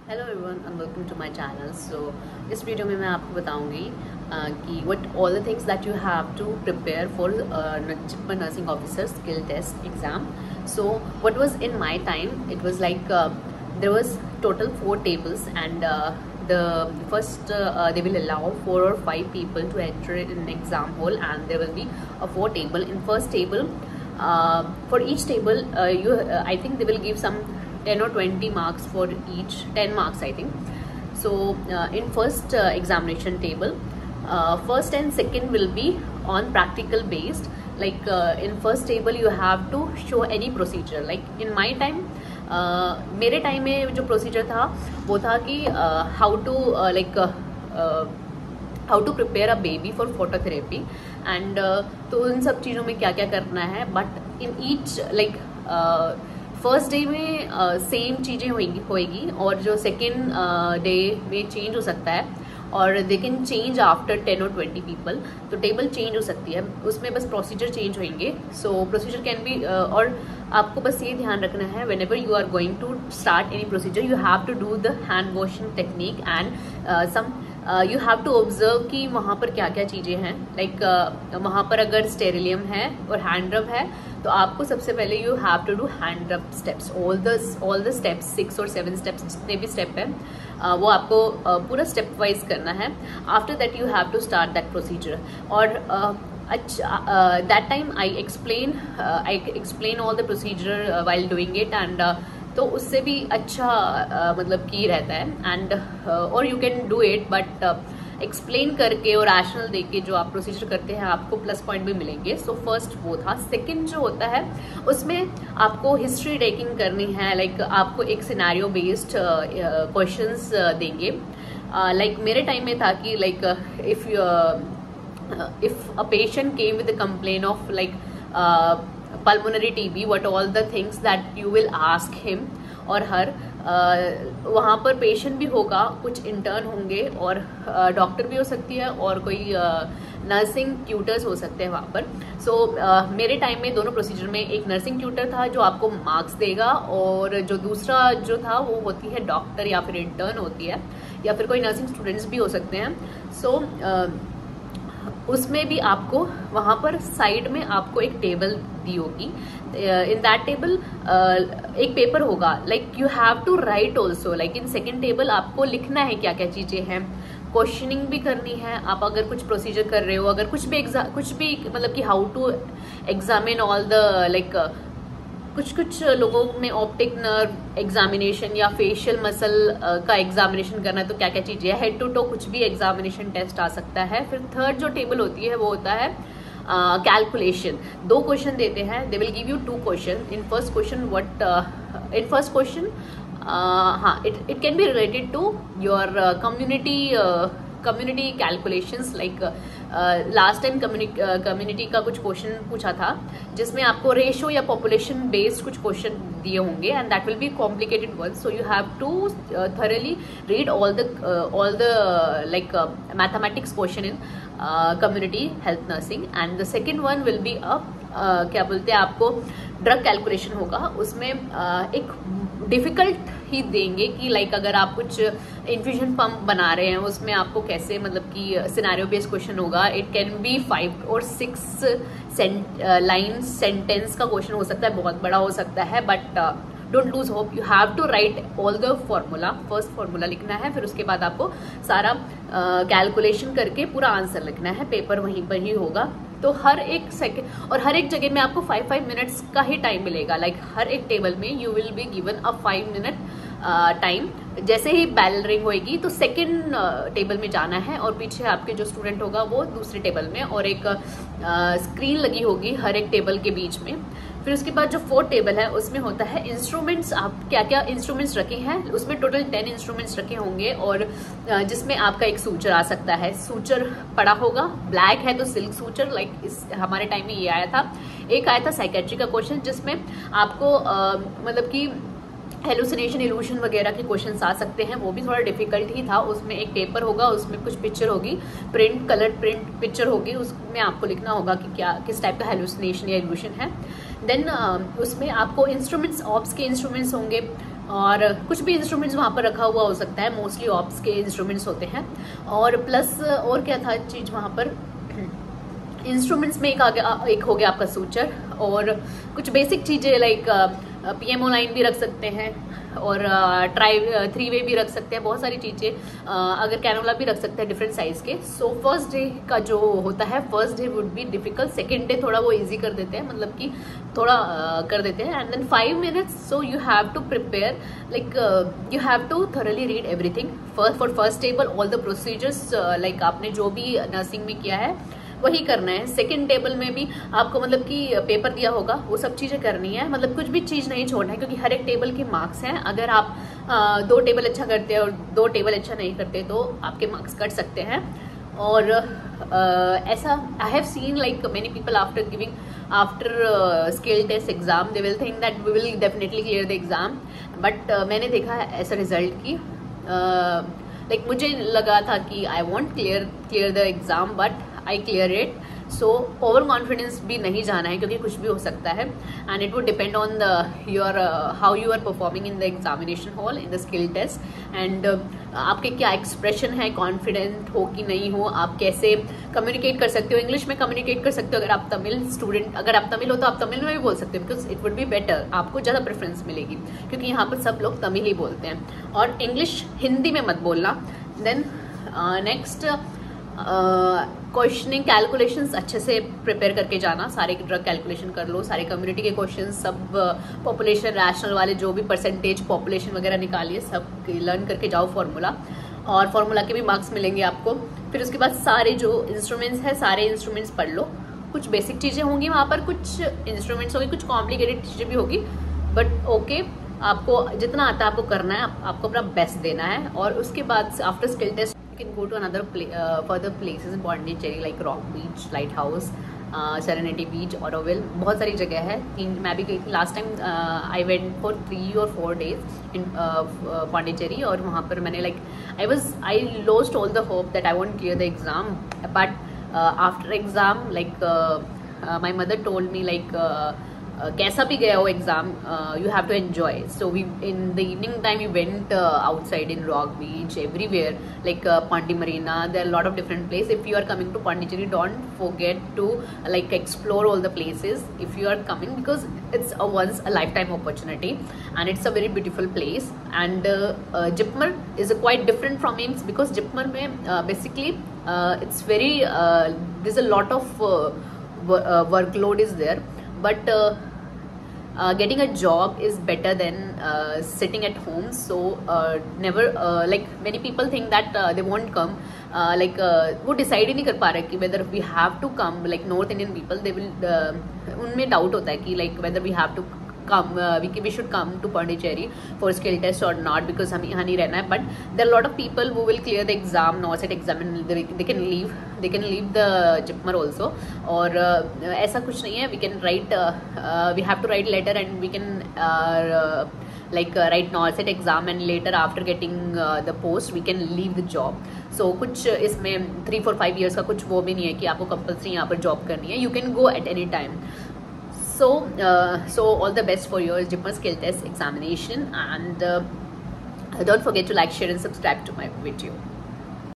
Hello everyone and welcome to my channel. So इस video में मैं आपको बताऊंगी कि what all the things that you have to prepare for JIPMER nursing officer skill test exam. So what was in my time, it was like there was total 4 tables and the first they will allow 4 or 5 people to enter in an exam hall, and there will be a 4 table. In first table, for each table I think they will give some 10 or 20 marks for each, 10 marks I think. So in first examination table, first and second will be on practical based. Like in first table you have to show any procedure. Like in my time, मेरे time में जो procedure था वो था कि how to prepare a baby for phototherapy and तो इन सब चीज़ों में क्या क्या करना है. But in each like first day में सेम चीज़ें होएगी और जो सेकेंड डे में चेंज हो सकता है और दे कैन चेंज आफ्टर 10 और 20 पीपल. तो टेबल चेंज हो सकती है, उसमें बस प्रोसीजर चेंज होंगे. सो प्रोसीजर कैन बी और आपको बस ये ध्यान रखना है whenever you are going to start any procedure you have to do the hand washing technique and some you have to observe कि वहाँ पर क्या क्या चीज़ें हैं. लाइक वहाँ पर अगर स्टेरिलियम है और हैंड रब है तो आपको सबसे पहले you have to do hand rub steps, all the steps 6 और 7 स्टेप्स जितने भी स्टेप है वो आपको पूरा स्टेप वाइज करना है. After that you have to start that procedure. और अच्छा that time I explain all the procedure while doing it and तो उससे भी अच्छा मतलब की रहता है. एंड और you can do it but explain करके और रैशनल देके जो आप प्रोसीजर करते हैं आपको प्लस पॉइंट भी मिलेंगे. सो फर्स्ट वो था. सेकंड जो होता है उसमें आपको हिस्ट्री टेकिंग करनी है. लाइक आपको एक सिनेरियो बेस्ड क्वेश्चंस देंगे. लाइक मेरे टाइम में था कि like if a patient came with a complaint of like pulmonary TB, what all the things that you will ask him और हर वहाँ पर पेशेंट भी होगा, कुछ इंटर्न होंगे और डॉक्टर भी हो सकती है और कोई नर्सिंग ट्यूटर्स हो सकते हैं वहाँ पर. सो मेरे टाइम में दोनों प्रोसीजर में एक नर्सिंग ट्यूटर था जो आपको मार्क्स देगा और जो दूसरा जो था वो होती है डॉक्टर या फिर इंटर्न होती है या फिर कोई नर्सिंग स्टूडेंट्स भी हो सकते हैं. सो उसमें भी आपको वहाँ पर साइड में आपको एक टेबल दी होगी. इन दैट टेबल एक पेपर होगा. Like you have to write also. Like in second table आपको लिखना है क्या क्या चीज़ें हैं, क्वेश्चनिंग भी करनी है. आप अगर कुछ प्रोसीजर कर रहे हो, अगर कुछ भी मतलब कि how to examine all the like कुछ लोगों में ऑप्टिक नर्व एग्जामिनेशन या फेशियल मसल का एग्जामिनेशन करना है तो क्या क्या चीज़ें है, हेड टू टो कुछ भी एग्जामिनेशन टेस्ट आ सकता है. फिर थर्ड जो टेबल होती है वो होता है कैलकुलेशन. 2 क्वेश्चन देते हैं. They will give you 2 question. In first question हाँ it can be related to your community calculations. Like last time community का कुछ क्वेश्चन पूछा था जिसमें आपको रेशो या पॉपुलेशन बेस्ड कुछ क्वेश्चन दिए होंगे and that will be complicated one. So you have to thoroughly read all the like mathematics question in community health nursing. And the second one will be क्या बोलते हैं आपको drug calculation होगा. उसमें एक डिफिकल्ट ही देंगे कि लाइक अगर आप कुछ इन्फ्यूजन पंप बना रहे हैं उसमें आपको कैसे मतलब कि सिनेरियो बेस्ड क्वेश्चन होगा. इट कैन बी 5 और 6 लाइन सेंटेंस का क्वेश्चन हो सकता है, बहुत बड़ा हो सकता है. But don't lose hope. You have to write all the formula. First formula लिखना है, फिर उसके बाद आपको सारा कैलकुलेशन करके पूरा आंसर लिखना है. पेपर वहीं पर ही होगा. तो हर एक सेकेंड और हर एक जगह में आपको 5 मिनट्स का ही टाइम मिलेगा. लाइक हर एक टेबल में you will be given a 5 minute time. जैसे ही बेल रिंग होएगी तो सेकेंड टेबल में जाना है और पीछे आपके जो स्टूडेंट होगा वो दूसरे टेबल में, और एक स्क्रीन लगी होगी हर एक टेबल के बीच में. फिर उसके बाद जो 4th टेबल है उसमें होता है इंस्ट्रूमेंट्स. आप क्या क्या इंस्ट्रूमेंट्स रखे हैं, उसमें टोटल 10 इंस्ट्रूमेंट्स रखे होंगे और जिसमें आपका एक सूचर आ सकता है. सूचर पड़ा होगा, ब्लैक है तो सिल्क सूचर. लाइक इस हमारे टाइम में ये आया था. एक आया था साइकेट्री का क्वेश्चन जिसमें आपको मतलब कि हेलुसिनेशन इल्यूशन वगैरह के क्वेश्चंस आ सकते हैं. वो भी थोड़ा डिफिकल्ट ही था. उसमें एक पेपर होगा, उसमें कुछ पिक्चर होगी, कलर प्रिंट पिक्चर होगी, उसमें आपको लिखना होगा कि क्या किस टाइप का हेलुसिनेशन या इल्यूशन है. देन उसमें आपको इंस्ट्रूमेंट्स, ऑप्स के इंस्ट्रूमेंट्स होंगे, और कुछ भी इंस्ट्रूमेंट्स वहाँ पर रखा हुआ हो सकता है, मोस्टली ऑप्स के इंस्ट्रूमेंट्स होते हैं। और प्लस और क्या था चीज़ वहाँ पर, इंस्ट्रूमेंट्स में एक हो गया आपका सूचर, और कुछ बेसिक चीज़ें लाइक PMO लाइन भी रख सकते हैं, और थ्री वे भी रख सकते हैं, बहुत सारी चीज़ें, अगर कैनोला भी रख सकते हैं डिफरेंट साइज के। सो फर्स्ट डे का जो होता है, first day would be difficult, second day थोड़ा वो इजी कर देते हैं, मतलब कि थोड़ा कर देते हैं। And then 5 minutes, so you have to prepare, like you have to thoroughly read everything for first table, all the procedures, like आपने जो भी नर्सिंग में किया है वही करना है। सेकंड टेबल में भी आपको मतलब कि पेपर दिया होगा, वो सब चीज़ें करनी है, मतलब कुछ भी चीज़ नहीं छोड़ना है, क्योंकि हर एक टेबल के मार्क्स हैं। अगर आप 2 टेबल अच्छा करते हैं और 2 टेबल अच्छा नहीं करते तो आपके मार्क्स कट सकते हैं। और ऐसा I have seen like many people after skill test exam they will think that we will definitely clear the exam, but मैंने देखा है ऐसा रिजल्ट की लाइक मुझे लगा था कि आई won't clear the exam but I clear it. So over confidence भी नहीं जाना है, क्योंकि कुछ भी हो सकता है, and it would depend on your how you are performing in the examination hall in the skill test, and आपके क्या एक्सप्रेशन है, कॉन्फिडेंट हो कि नहीं हो, आप कैसे कम्युनिकेट कर सकते हो, इंग्लिश में कम्युनिकेट कर सकते हो। अगर आप तमिल स्टूडेंट, अगर आप तमिल हो तो आप तमिल में भी बोल सकते हो, because it would be better, आपको ज़्यादा प्रेफरेंस मिलेगी, क्योंकि यहाँ पर सब लोग तमिल ही बोलते हैं। और इंग्लिश हिंदी में मत बोलना। देन नेक्स्ट क्वेश्चनिंग कैलकुलेशंस अच्छे से प्रिपेयर करके जाना, सारे ड्रग कैलकुलेशन कर लो, सारे कम्युनिटी के क्वेश्चन, सब पॉपुलेशन रैशनल वाले जो भी परसेंटेज पॉपुलेशन वगैरह निकालिए, सब लर्न करके जाओ फॉर्मूला, और फॉर्मूला के भी मार्क्स मिलेंगे आपको। फिर उसके बाद सारे जो इंस्ट्रूमेंट्स हैं सारे इंस्ट्रूमेंट्स पढ़ लो, कुछ बेसिक चीज़ें होंगी वहाँ पर, कुछ इंस्ट्रूमेंट्स होंगी, कुछ कॉम्प्लिकेटेड चीज़ें भी होगी, बट ओके आपको जितना आता है आपको करना है, आपको अपना बेस्ट देना है। और उसके बाद after skill test you can go to another further places in Pondicherry like Rock Beach, Lighthouse, Serenity Beach, Auroville, बहुत सारी जगह है। मैं भी गई थी last time, I went for 3 or 4 days in Pondicherry, और वहाँ पर मैंने like I lost all the hope that I won't clear the exam, but after exam like my mother told me like कैसा भी गया हो exam, you have to enjoy. So we in the evening time we went outside in rock beach, everywhere like Pondy Marina, there are a lot of different places. If you are coming to Pondicherry, don't forget to like explore all the places if you are coming, because it's a once a lifetime opportunity and it's a very beautiful place. And Jipmer is quite different from AIIMS, because Jipmer mein basically it's very there's a lot of workload is there, but getting a job is better than sitting at home. So never like many people think that they won't come, like वो decide ही नहीं कर पा रहे कि whether we have to come, like North Indian people they will उनमें doubt होता है कि like whether we have to come, we should come to Pondicherry for skill test or not, because हमें यहाँ नहीं रहना है। But there are a lot of people who will clear the exam, NORCET exam, and they can leave the Jipmer also। और ऐसा कुछ नहीं है, we can write we have to write letter and we can like write NORCET exam, and later after getting the post we can leave the job। So कुछ इसमें 3, 4, 5 years का कुछ वो भी नहीं है कि आपको कंपल्सरी यहाँ पर जॉब करनी है, you can go at any time। So all the best for your Jipmer skill test examination, and don't forget to like, share and subscribe to my video.